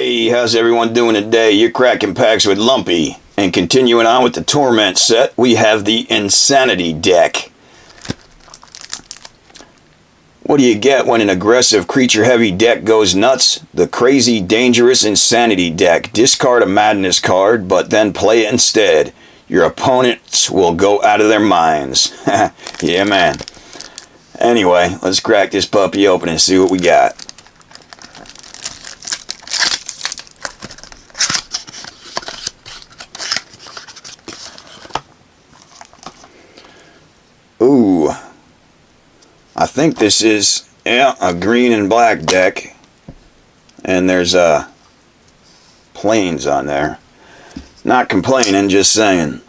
Hey, how's everyone doing today? You're cracking packs with Lumpy. And continuing on with the Torment set, we have the Insanity deck. What do you get when an aggressive creature-heavy deck goes nuts? The Crazy Dangerous Insanity deck. Discard a Madness card, but then play it instead. Your opponents will go out of their minds. Yeah, man. Anyway, let's crack this puppy open and see what we got. Ooh, I think this is, a green and black deck, and there's planes on there. Not complaining, just saying.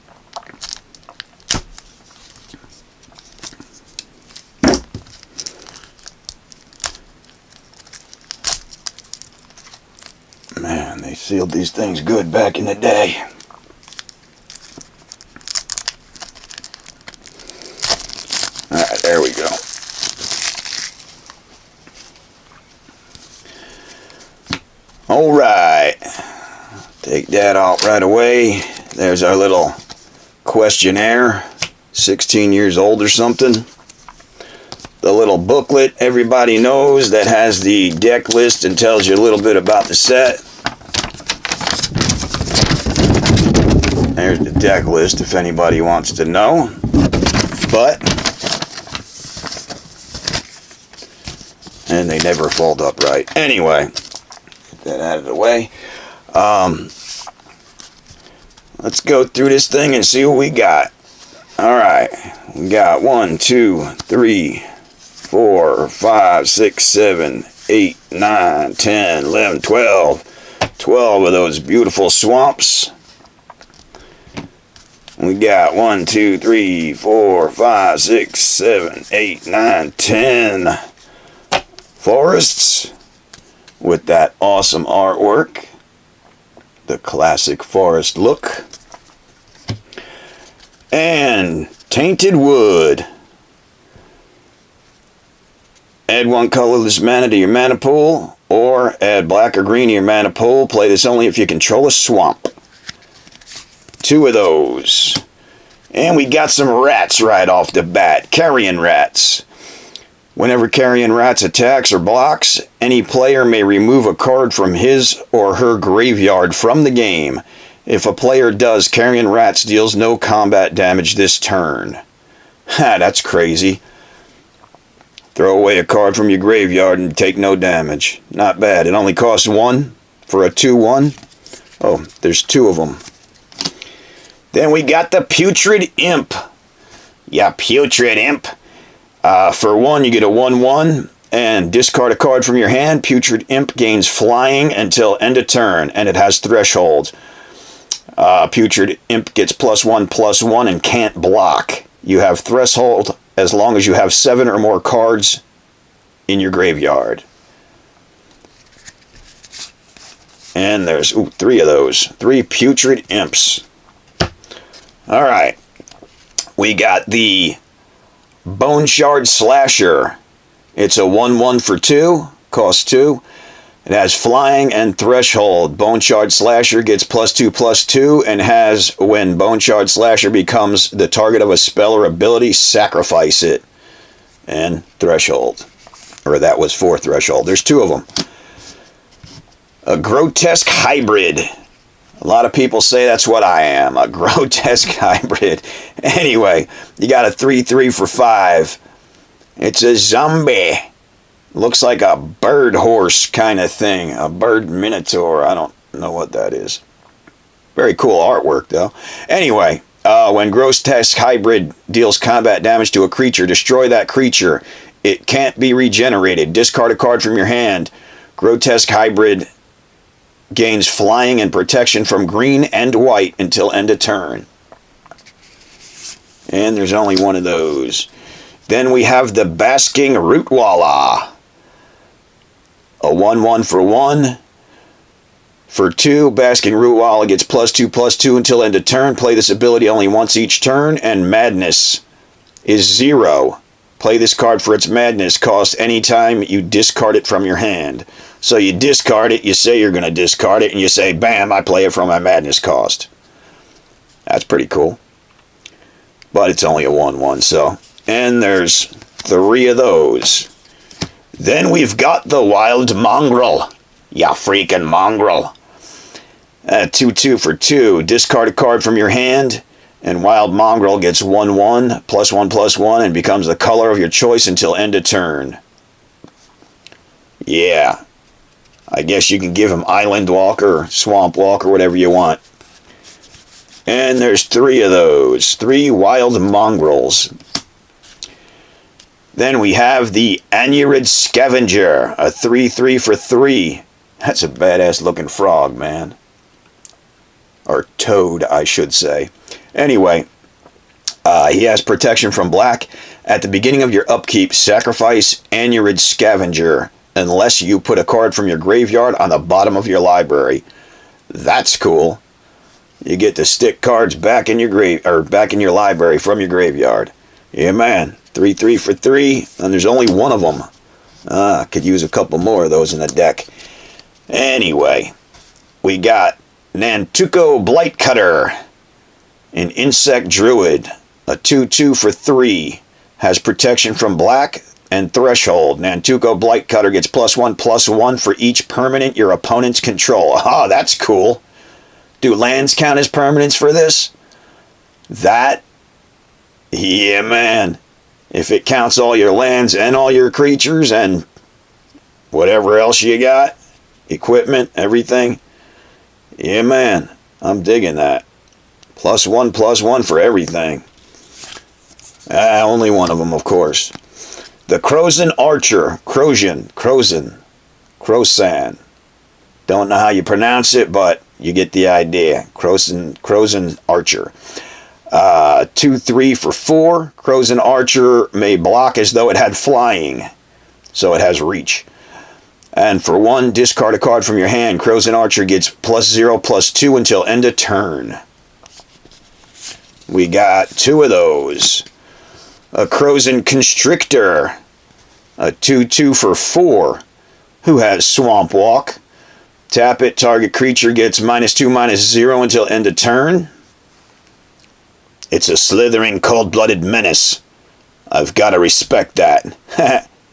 Man, they sealed these things good back in the day. Alright, there we go. Alright. Take that out right away. There's our little questionnaire. 16 years old or something. The little booklet everybody knows that has the deck list and tells you a little bit about the set. There's the deck list if anybody wants to know. But and they never fold up right. Anyway, get that out of the way. Let's go through this thing and see what we got. Alright, we got 1, 2, 3, 4, 5, 6, 7, 8, 9, 10, 11, 12. 12 of those beautiful swamps. We got 1, 2, 3, 4, 5, 6, 7, 8, 9, 10 forests with that awesome artwork, the classic forest look, and tainted wood. Add 1 colorless mana to your mana pool, or add black or green to your mana pool. Play this only if you control a swamp. 2 of those. And we got some rats right off the bat. Carrion rats. Whenever Carrion Rats attacks or blocks, any player may remove a card from his or her graveyard from the game. If a player does, Carrion Rats deals no combat damage this turn. Ha, that's crazy. Throw away a card from your graveyard and take no damage. Not bad. It only costs 1 for a 2/1. Oh, there's 2 of them. Then we got the Putrid Imp. Yeah, Putrid Imp. For 1, you get a 1/1 and discard a card from your hand. Putrid Imp gains flying until end of turn, and it has threshold. Putrid Imp gets +1/+1 and can't block. You have threshold as long as you have 7 or more cards in your graveyard. And there's 3 of those. 3 Putrid Imps. Alright. We got the Bone Shard Slasher. It's a 1/1 for 2, costs 2. It has flying and threshold. Bone Shard Slasher gets +2/+2 and has, when Bone Shard Slasher becomes the target of a spell or ability, sacrifice it. And threshold. Or that was 4 threshold. There's 2 of them. A Grotesque Hybrid. A lot of people say that's what I am, a grotesque hybrid. Anyway, you got a 3/3 for 5. It's a zombie. Looks like a bird horse kind of thing. A bird minotaur. I don't know what that is. Very cool artwork, though. Anyway, when Grotesque Hybrid deals combat damage to a creature, destroy that creature. It can't be regenerated. Discard a card from your hand. Grotesque Hybrid gains flying and protection from green and white until end of turn. And there's only 1 of those. Then we have the Basking Rootwalla. A 1/1 for 1. For 2, Basking Rootwalla gets +2/+2 until end of turn. Play this ability only once each turn, and Madness is 0. Play this card for its madness cost anytime you discard it from your hand. So you discard it, you say you're going to discard it, and you say, bam, I play it from my madness cost. That's pretty cool. But it's only a 1/1, so. And there's 3 of those. Then we've got the Wild Mongrel. Ya freaking mongrel. 2/2 for 2. Discard a card from your hand, and Wild Mongrel gets 1/1, +1/+1, and becomes the color of your choice until end of turn. Yeah. I guess you can give him Island Walker, or Swamp Walker, whatever you want. And there's 3 of those. 3 Wild Mongrels. Then we have the Anurid Scavenger, a 3/3 for 3. That's a badass looking frog, man. Or toad, I should say. Anyway, he has protection from black. At the beginning of your upkeep, sacrifice Anurid Scavenger, unless you put a card from your graveyard on the bottom of your library. That's cool. You get to stick cards back in your back in your library from your graveyard. Yeah, man. 3/3 for 3, and there's only 1 of them. Could use a couple more of those in the deck. Anyway, we got Nantuko Blightcutter, an insect druid, a 2/2 for 3, has protection from black and threshold. Nantuko Blightcutter gets +1/+1 for each permanent your opponents control. Ah, that's cool. Do lands count as permanents for this? Yeah, man. If it counts all your lands and all your creatures and whatever else you got, equipment, everything, yeah, man, I'm digging that. +1/+1 for everything. Only 1 of them, of course. The Crozan Archer. Crozan. Don't know how you pronounce it, but you get the idea. Crozan Archer. 2/3 for 4. Crozan Archer may block as though it had flying, so it has reach. And for 1, discard a card from your hand. Crozan Archer gets +0/+2 until end of turn. We got 2 of those. A Crozan Constrictor, a 2/2 for 4, who has Swamp Walk. Tap it, target creature gets -2/-0 until end of turn. It's a slithering, cold-blooded menace. I've got to respect that.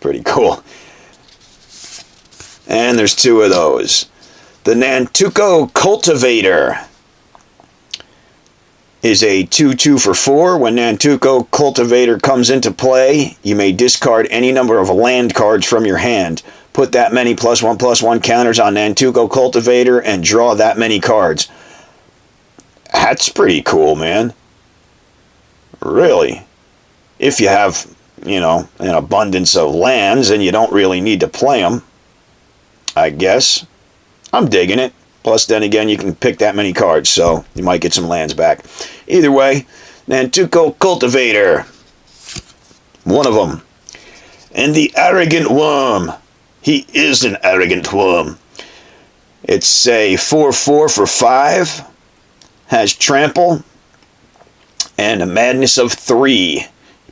Pretty cool. And there's 2 of those. The Nantuko Cultivator is a 2/2 for 4. When Nantuko Cultivator comes into play, you may discard any number of land cards from your hand. Put that many +1/+1 counters on Nantuko Cultivator and draw that many cards. That's pretty cool, man. Really. If you have, an abundance of lands and you don't really need to play them, I guess. I'm digging it. Plus, then again, you can pick that many cards, so you might get some lands back. Either way, Nantuko Cultivator. 1 of them. And the Arrogant Worm. He is an arrogant worm. It's a 4/4 for 5. Has trample. And a madness of 3.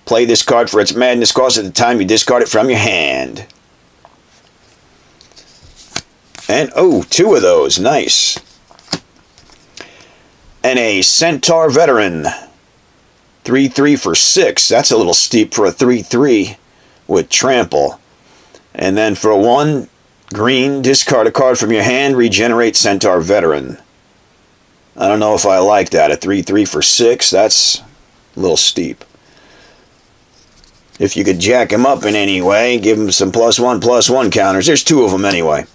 Play this card for its madness cost at the time you discard it from your hand. And, 2 of those. Nice. And a Centaur Veteran. 3/3 for 6. That's a little steep for a 3/3 with trample. And then for 1 green, discard a card from your hand, regenerate Centaur Veteran. I don't know if I like that. A 3/3 for 6, that's a little steep. If you could jack him up in any way, give him some +1/+1 counters. There's 2 of them anyway.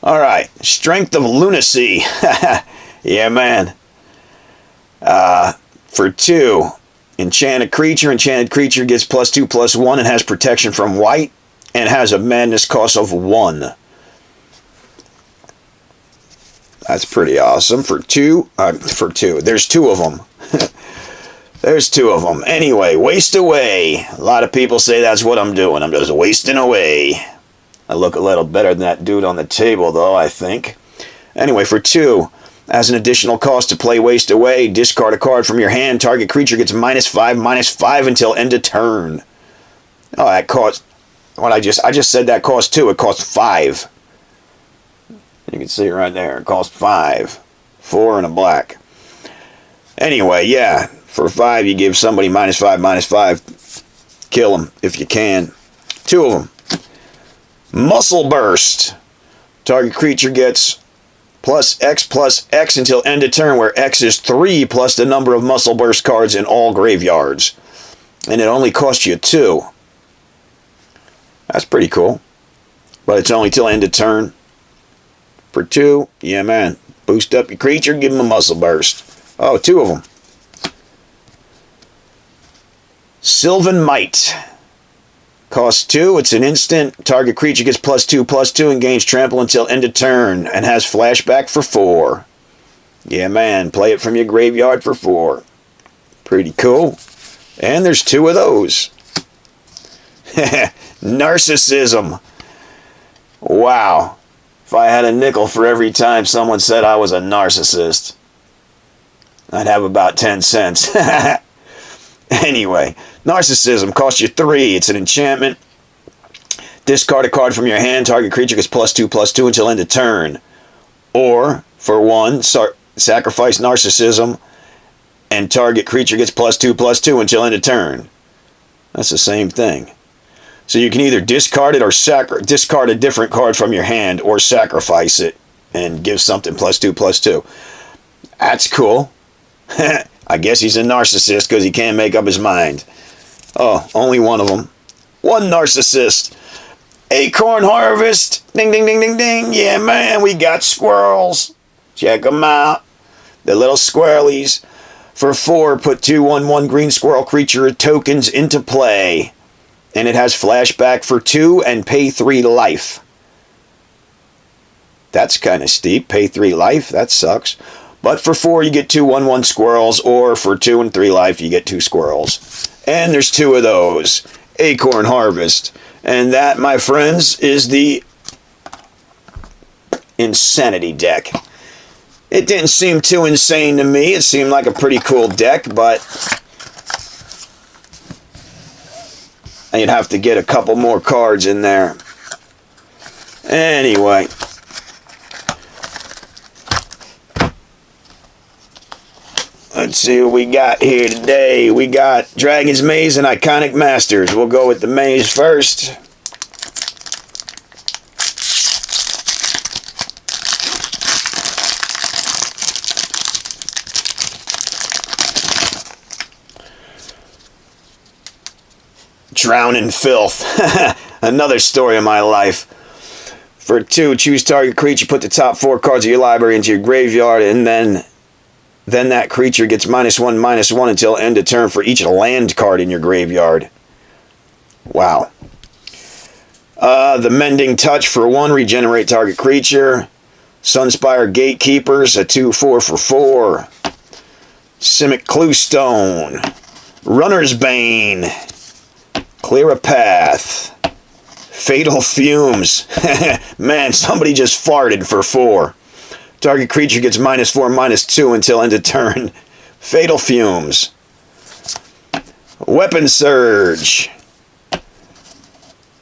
Alright, Strength of Lunacy. Yeah, man. For 2, enchant a creature. Enchanted creature gets +2/+1 and has protection from white and has a madness cost of 1. That's pretty awesome. For 2. There's 2 of them. There's 2 of them. Anyway, Waste Away. A lot of people say that's what I'm doing. I'm just wasting away. I look a little better than that dude on the table, though, I think. Anyway, for 2, as an additional cost to play Waste Away, discard a card from your hand. Target creature gets -5/-5 until end of turn. Oh, that cost... What I just said that cost 2. It cost 5. You can see it right there. It cost 5. 4 and a black. Anyway, yeah. For 5, you give somebody -5, -5. Kill them if you can. 2 of them. Muscle Burst. Target creature gets +X until end of turn, where X is 3 plus the number of Muscle Burst cards in all graveyards. And it only costs you 2. That's pretty cool. But it's only till end of turn. For 2, yeah man. Boost up your creature, give him a Muscle Burst. Oh, 2 of them. Sylvan Might. Costs 2, it's an instant. Target creature gets +2/+2 and gains trample until end of turn. And has flashback for 4. Yeah man, play it from your graveyard for 4. Pretty cool. And there's 2 of those. Narcissism. Wow. If I had a nickel for every time someone said I was a narcissist, I'd have about 10 cents. Anyway, Narcissism costs you 3. It's an enchantment. Discard a card from your hand. Target creature gets +2/+2 until end of turn. Or, for 1, sacrifice Narcissism, and target creature gets +2/+2 until end of turn. That's the same thing. So you can either discard it or discard a different card from your hand, or sacrifice it and give something +2/+2. That's cool. I guess he's a narcissist because he can't make up his mind. Oh, only one of them. One narcissist. Acorn Harvest. Ding, ding, ding, ding, ding. Yeah, man, we got squirrels. Check them out. The little squirrelies. For 4, put 2/1/1 green squirrel creature tokens into play. And it has flashback for 2 and pay 3 life. That's kind of steep. Pay 3 life. That sucks. But for 4, you get 2/1/1 squirrels, or for 2 and 3 life, you get 2 squirrels. And there's 2 of those. Acorn Harvest. And that, my friends, is the Insanity deck. It didn't seem too insane to me. It seemed like a pretty cool deck, but you'd have to get a couple more cards in there. Anyway. Let's see what we got here today. We got Dragon's Maze and Iconic Masters. We'll go with the Maze first. Drown in Filth. Another story of my life. For 2, choose target creature, put the top 4 cards of your library into your graveyard, and then that creature gets -1/-1 until end of turn for each land card in your graveyard. Wow. The Mending Touch for 1, regenerate target creature. Sunspire Gatekeepers, a 2/4 for 4. Simic Cluestone. Runner's Bane. Clear a Path. Fatal Fumes. Man, somebody just farted for 4. Target creature gets -4/-2 until end of turn. Fatal Fumes. Weapon Surge.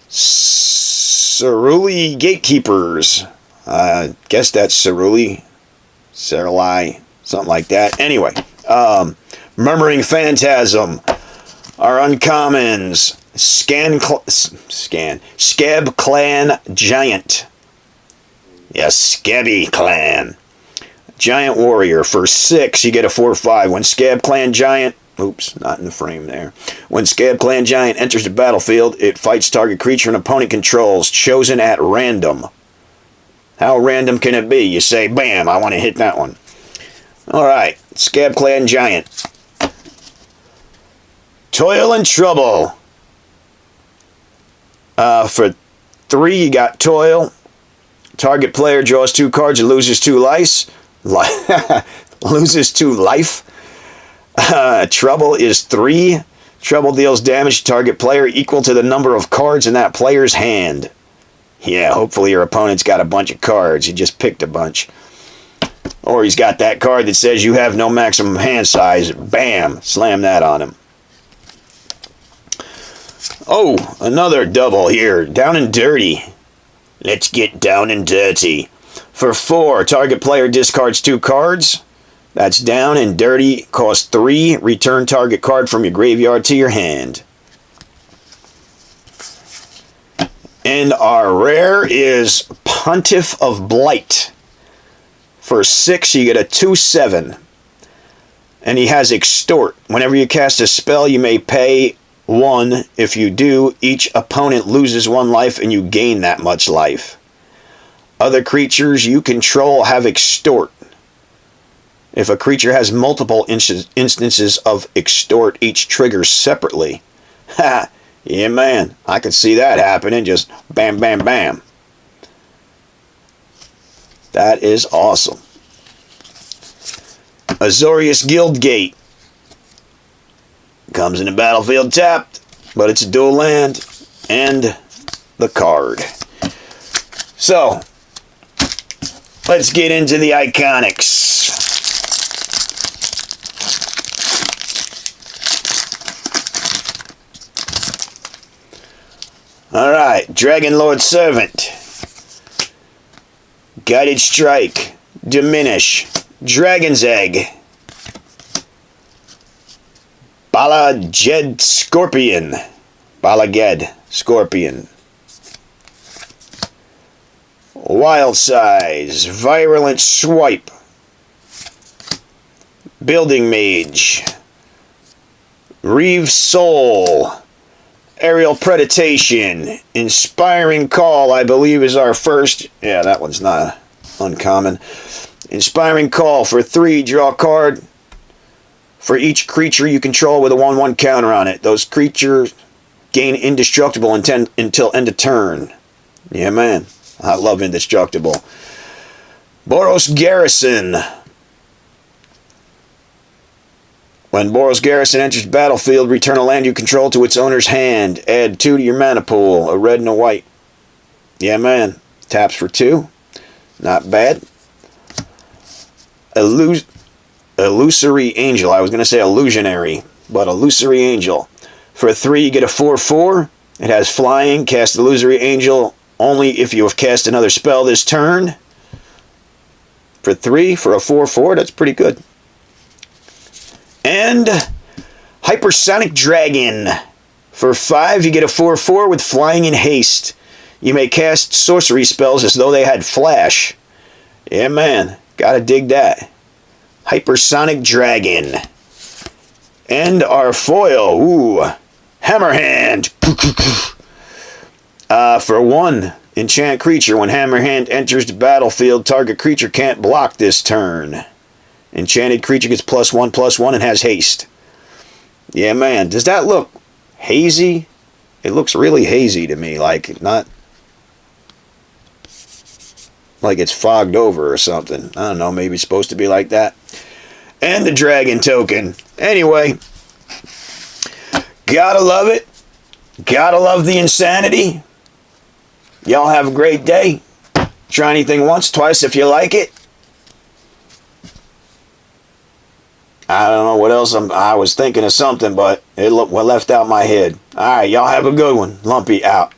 Ceruli Gatekeepers. Guess that's Ceruli. Ceruli. Something like that. Anyway. Murmuring Phantasm. Our uncommons. Scab Clan Giant. Yes, Scabby Clan. Giant Warrior. For 6, you get a 4/5. When Scab Clan Giant... Oops, not in the frame there. When Scab Clan Giant enters the battlefield, it fights target creature and opponent controls, chosen at random. How random can it be? You say, bam, I want to hit that one. Alright, Scab Clan Giant. Toil and Trouble. For 3, you got Toil. Target player draws 2 cards and loses 2 life. Loses 2 life. Trouble is 3. Trouble deals damage to target player equal to the number of cards in that player's hand. Yeah, hopefully your opponent's got a bunch of cards. He just picked a bunch. Or he's got that card that says you have no maximum hand size. Bam! Slam that on him. Oh, another double here. Down and dirty. Let's get down and dirty. For 4, target player discards 2 cards. That's down and dirty. Cost 3. Return target card from your graveyard to your hand. And our rare is Pontiff of Blight. For 6, you get a 2/7. And he has Extort. Whenever you cast a spell, you may pay 1. If you do, each opponent loses 1 life and you gain that much life. Other creatures you control have Extort. If a creature has multiple instances of Extort, each triggers separately. Ha! Yeah, man. I could see that happening. Just bam, bam, bam. That is awesome. Azorius Guildgate. Comes in the battlefield tapped, but it's a dual land and the card. So, let's get into the iconics. Alright, Dragon Lord Servant. Guided Strike. Diminish. Dragon's Egg. Balaged Scorpion. Balaged Scorpion. Wild Size. Virulent Swipe. Building Mage. Reeve Soul. Aerial Predation. Inspiring Call, I believe, is our first. Yeah, that one's not uncommon. Inspiring Call. For 3, draw a card. For each creature you control with a 1/1 counter on it. Those creatures gain Indestructible until end of turn. Yeah, man. I love Indestructible. Boros Garrison. When Boros Garrison enters the battlefield, return a land you control to its owner's hand. Add 2 to your mana pool, a red and a white. Yeah, man. Taps for 2. Not bad. Illusory Angel. I was going to say Illusionary, but Illusory Angel. For 3, you get a 4/4. It has flying. Cast Illusory Angel only if you have cast another spell this turn. For 3, for a 4/4, that's pretty good. And Hypersonic Dragon. For 5, you get a 4/4 with flying and haste. You may cast sorcery spells as though they had flash. Yeah, man. Gotta dig that. Hypersonic Dragon. And our foil. Ooh. Hammerhand. For 1, enchant creature. When Hammerhand enters the battlefield, target creature can't block this turn. Enchanted creature gets +1/+1 and has haste. Yeah, man. Does that look hazy? It looks really hazy to me. Like, not like it's fogged over or something. I don't know. Maybe it's supposed to be like that. And the dragon token. Anyway. Gotta love it. Gotta love the insanity. Y'all have a great day. Try anything once, twice if you like it. I don't know what else I was thinking of something, but it left out my head. Alright, y'all have a good one. Lumpy out.